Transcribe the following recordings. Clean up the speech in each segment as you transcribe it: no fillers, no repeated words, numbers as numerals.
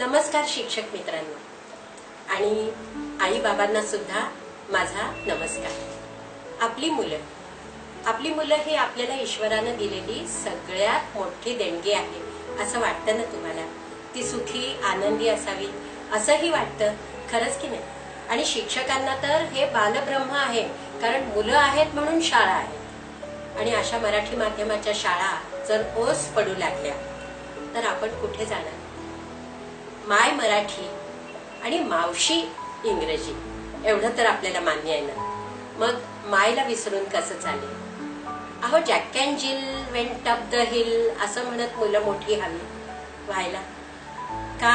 नमस्कार शिक्षक मित्रांनो आणि आई बाबांना सुद्धा माझा नमस्कार। आपली मुलं ही आपल्याला ईश्वराने दिलेली सगळ्यात मोठी देणगी आहे असं वाटतं ना तुम्हाला? ती सुखी आनंदी असावी असंही वाटतं, खरंच की नाही? आणि शिक्षकांना तर हे बालब्रह्म आहे, कारण मुलं आहेत म्हणून शाळा आहे। आणि अशा मराठी माध्यमाच्या शाळा जर ओस पडू लागल्या तर आपण कुठे जाणार? माय मराठी आणि मावशी इंग्रजी एवढं तर आपल्याला मान्य आहे ना, मग मायला विसरून कसं चालेल? अहो, जॅक अँड जिल वेंट अप द हिल असं म्हणत मुलं मोठी हवी व्हायला का?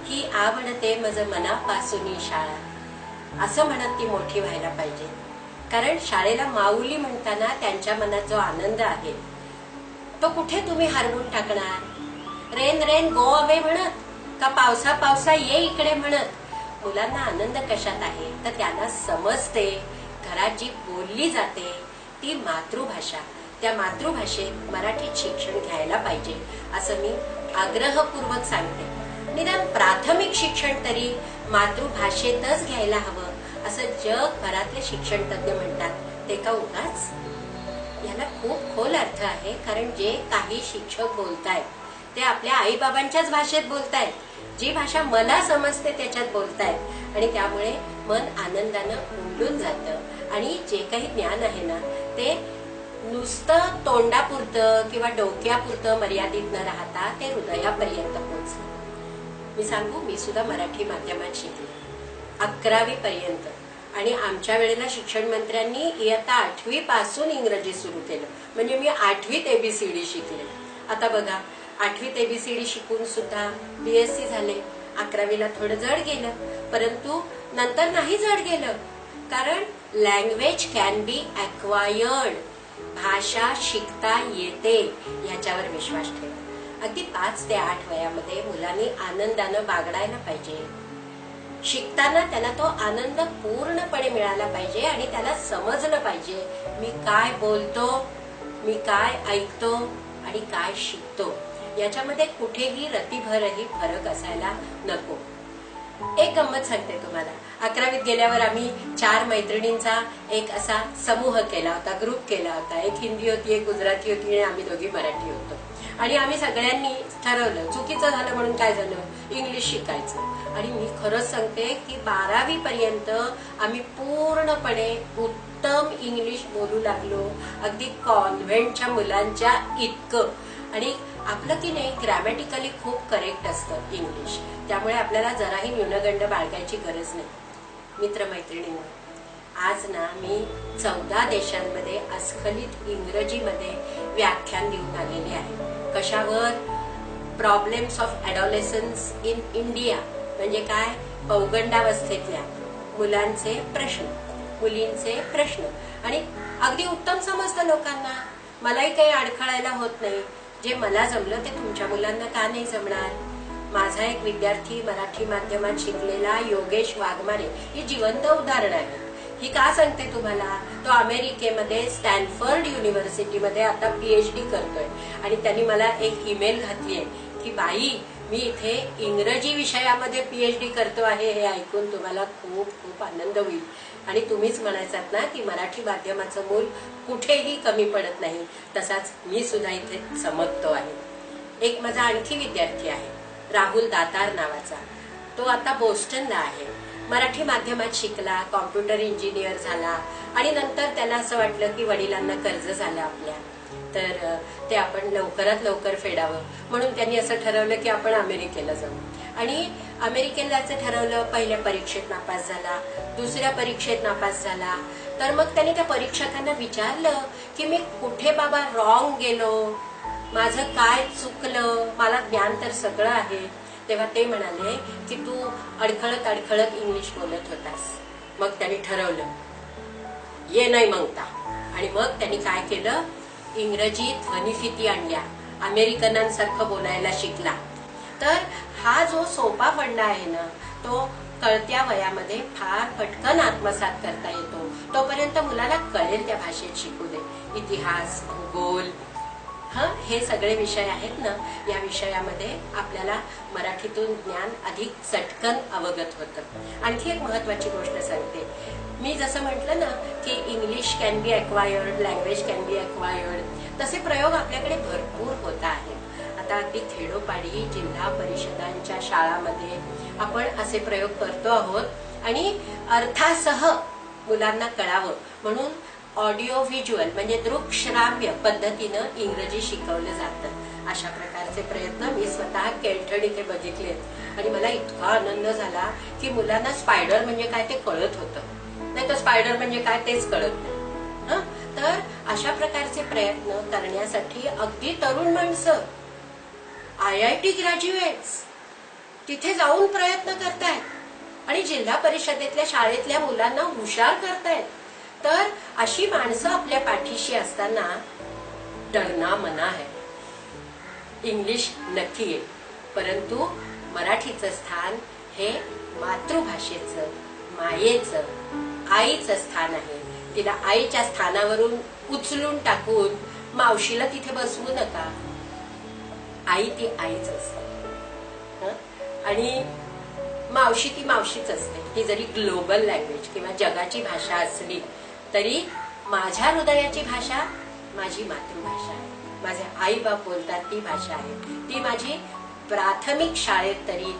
ही आवडते मज मनापासून शाळा असं म्हणत ती मोठी व्हायला पाहिजे। कारण शाळेला माऊली म्हणताना त्यांच्या मनात जो आनंद आहे तो कुठे तुम्ही हरवून टाकणार? रेन रेन गो अवे म्हणत का पावसा पावसा ये इकडे म्हणत? मुलांना आनंद कशात आहे तर त्यांना समजते घरात जी बोलली जाते ती मातृभाषा, त्या मातृभाषेत मराठीत शिक्षण घ्यायला पाहिजे असं मी आग्रहपूर्वक सांगते। निदान प्राथमिक शिक्षण तरी मातृभाषेतच घ्यायला हवं असं जगभरातले शिक्षण तज्ञ म्हणतात। ते का उगाच? याला खूप खोल अर्थ आहे, कारण जे काही शिक्षक बोलतायत ते आपल्या आई बाबांच्याच भाषेत बोलतायत, जी भाषा मला समजते त्याच्यात बोलतायत, आणि त्यामुळे मन आनंदानं उमलून जातं आणि जे काही ज्ञान आहे ना ते नुसतं तोंडापुरतं किंवा डोक्यापुरतं मर्यादित न राहता ते हृदयापर्यंत पोहोचतं। मी सांगू, मी सुद्धा मराठी माध्यमात शिकले 11वी पर्यंत, आणि आमच्या वेळेला शिक्षण मंत्र्यांनी इयत्ता 8वी पासून इंग्रजी सुरू केलं, म्हणजे मी 8वीत ABCD शिकले। आता बघा, 8वीत ABCD शिकून सुद्धा BSc झाले। 11वीला थोडं जड गेलं, परंतु नंतर नाही जड गेलं, कारण लँग्वेज कॅन बी ॲक्वायर्ड, भाषा शिकता येते याच्यावर विश्वास ठेवा। अगदी 5 ते 8 वयामध्ये मुलांनी आनंदानं बागडायला पाहिजे। शिकताना त्याला तो आनंद पूर्णपणे मिळाला पाहिजे आणि त्याला समजलं पाहिजे मी काय बोलतो, मी काय ऐकतो आणि काय शिकतो, याच्यामध्ये कुठेही रतीभरही फरक असायला नको। एक गंमत सांगते तुम्हाला। 11वीत गेल्यावर आम्ही 4 मैत्रिणींचा एक असा समूह केला होता, ग्रुप केला होता। एक हिंदी होती, एक गुजराती होती आणि आम्ही दोघी मराठी होतो। आणि आम्ही सगळ्यांनी ठरवलं, चुकीचं झालं म्हणून काय झालं, इंग्लिश शिकायचं। आणि मी खरंच सांगते की 12वी पर्यंत आम्ही पूर्णपणे उत्तम इंग्लिश बोलू लागलो, अगदी कॉन्व्हेंटच्या मुलांच्या इतकं। आणि आपलं की नाही ग्रॅमॅटिकली खूप करेक्ट असतं इंग्लिश, त्यामुळे आपल्याला जराही न्यूनगंड बाळगायची गरज नाही। मित्रमैत्रिणींनो, आज ना मी 14 देशांमध्ये अस्खलित इंग्रजीमध्ये व्याख्यान देऊन आलेले आहे। कशावर? प्रॉब्लेम्स ऑफ ॲडॉलेसन्स इन इंडिया, म्हणजे काय? पौगंडावस्थेतल्या मुलांचे प्रश्न, मुलींचे प्रश्न। आणि अगदी उत्तम समजतं लोकांना, मलाही काही अडखळायला होत नाही। जे मला जमलं ते तुमच्या मुलांना का नाही जमणार? माझा एक विद्यार्थी मराठी माध्यमात शिकलेला योगेश वाघमारे ही जिवंत उदाहरण आहे। ही का सांगते तुम्हाला? तो अमेरिकेमध्ये स्टॅनफर्ड युनिव्हर्सिटीमध्ये आता PhD करतोय, आणि त्यांनी मला एक ईमेल घातली आहे की बाई, मी इथे इंग्रजी विषयामध्ये PhD करतो आहे, हे ऐकून तुम्हाला खूप खूप आनंद होईल। आणि तुम्हीच म्हणायचात ना की मराठी माध्यमाचं मूल कुठेही कमी पडत नाही, तसाच मी सुद्धा इथे चमकतो आहे। एक माझा आणखी विद्यार्थी आहे राहुल दातार नावाचा, तो आता बोस्टनला आहे। मराठी माध्यमात शिकला, कॉम्प्युटर इंजिनियर झाला, आणि नंतर त्याला असं वाटलं की वडिलांना कर्ज झालं आपल्या, तर ते आपण लवकरात लवकर फेडावं, म्हणून त्यांनी असं ठरवलं की आपण अमेरिकेला जाऊ। आणि अमेरिकेला जायचं ठरवलं। पहिल्या परीक्षेत नापास झाला, दुसऱ्या परीक्षेत नापास झाला, तर मग त्यांनी त्या परीक्षकांना विचारलं की मी कुठे बाबा रॉंग गेलो, माझं काय चुकलं, मला ज्ञान तर सगळं आहे। तेव्हा ते म्हणाले की तू अडखळत अडखळत इंग्लिश बोलत होतास। मग त्यांनी ठरवलं ये नाही म्हणता, आणि मग त्यांनी काय केलं, इंग्रजीत ध्वनिफिती आणल्या, अमेरिकनांसारखं बोलायला शिकला। तर हा जो सोपा फंडा आहे ना, तो कळत्या वयामध्ये फार पटकन आत्मसात करता येतो। तोपर्यंत मुलाला कळेल त्या भाषेत शिकू दे। इतिहास, भूगोल, हे सगळे विषय आहेत ना, या विषयामध्ये आपल्याला मराठीतून ज्ञान अधिक चटकन अवगत होतं. आणखी एक महत्वाची गोष्ट सांगते. मी जसं म्हटलं ना की English can be acquired, language can be acquired, तसे प्रयोग आपल्याकडे भरपूर होत आहेत. आता अगदी खेडोपाडी जिल्हा परिषदांच्या शाळांमध्ये आपण असे प्रयोग करतो आहोत आणि अर्थासह मुलांना कळावं म्हणून ऑडिओ व्हिज्युअल म्हणजे दृकश्राव्य पद्धतीनं इंग्रजी शिकवलं जातं. अशा प्रकारचे प्रयत्न मी स्वतः केळठण इथे बघितलेत आणि मला इतका आनंद झाला की मुलांना स्पायडर म्हणजे काय ते कळत होतं, नाही तर स्पायडर म्हणजे काय तेच कळत नाही. तर अशा प्रकारचे प्रयत्न करण्यासाठी अगदी तरुण माणसं, IIT ग्रॅज्युएट्स तिथे जाऊन प्रयत्न करतायत आणि जिल्हा परिषदेतल्या शाळेतल्या मुलांना हुशार करतायत. तर अशी माणसं आपल्या पाठीशी असताना डरना मना है. इंग्लिश नक्की येईल, परंतु मराठीचं स्थान हे मातृभाषेचं, मायेचं, आईचं स्थान आहे. तिला आईच्या स्थानावरून उचलून टाकून मावशीला तिथे बसवू नका. आई ती आईच असते आणि मावशी ती मावशीच असते. ती जरी ग्लोबल लँग्वेज किंवा जगाची भाषा असली तरी माझ्या हृदयाची भाषा माझी मातृभाषा आहे. माझे आई बाप बोलतात ती भाषा आहे. ती माझी प्राथमिक शाळेत तरी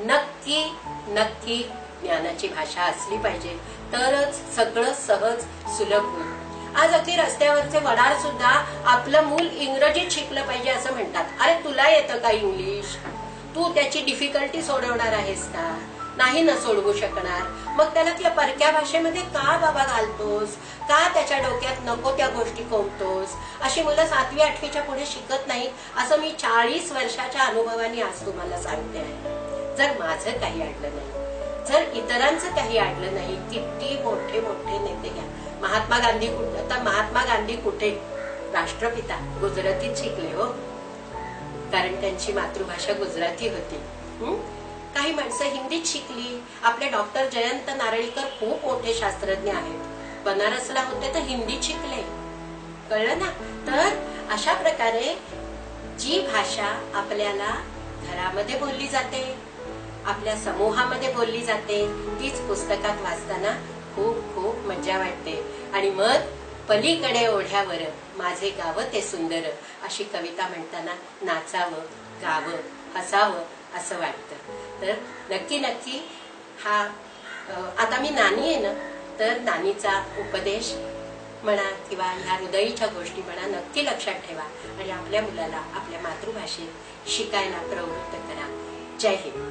नक्की नक्की ज्ञानाची भाषा असली पाहिजे, तरच सगळं सहज सुलभ होईल. आज अगदी रस्त्यावरचे वडार सुद्धा आपलं मूल इंग्रजीत शिकलं पाहिजे असं म्हणतात. अरे तुला येतं का इंग्लिश? तू त्याची डिफिकल्टी सोडवणार आहेस का? नाही ना सोडवू शकणार. मग त्याला त्या परक्या भाषेमध्ये का बाबा घालतोस? का त्याच्या डोक्यात नको त्या गोष्टी कोंबतोस? अशी मुलं 7वी 8वीच्या पुढे शिकत नाही असं मी 40 वर्षाच्या अनुभवाने आज तुम्हाला सांगते आहे. जर माझं काही अडलं नाही, जर इतरांचं काही अडलं नाही, किती मोठे मोठे नेते घ्या. महात्मा गांधी कुठे? आता महात्मा गांधी कुठे? राष्ट्रपिता गुजरातीत शिकले हो, कारण त्यांची मातृभाषा गुजराती होती. काही माणसं हिंदीत शिकली. आपले डॉक्टर जयंत नारळीकर खूप मोठे शास्त्रज्ञ आहेत, बनारसला होते तर हिंदीत शिकले. कळलं ना? तर अशा प्रकारे जी भाषा आपल्याला घरामध्ये बोलली जाते, आपल्या समूहामध्ये बोलली जाते, तीच पुस्तकात वाचताना खूप खूप मजा वाटते. आणि मग पलीकडे ओढ्यावर माझे गाव ते सुंदर अशी कविता म्हणताना नाचावं, गावं, हसावं असं वाटतं. तर नक्की नक्की हा आता मी नानी आहे ना, तर नानीचा उपदेश म्हणा किंवा ह्या हृदयीच्या गोष्टी म्हणा नक्की लक्षात ठेवा आणि आपल्या मुलाला आपल्या मातृभाषेत शिकायला प्रवृत्त करा. जय हिंद.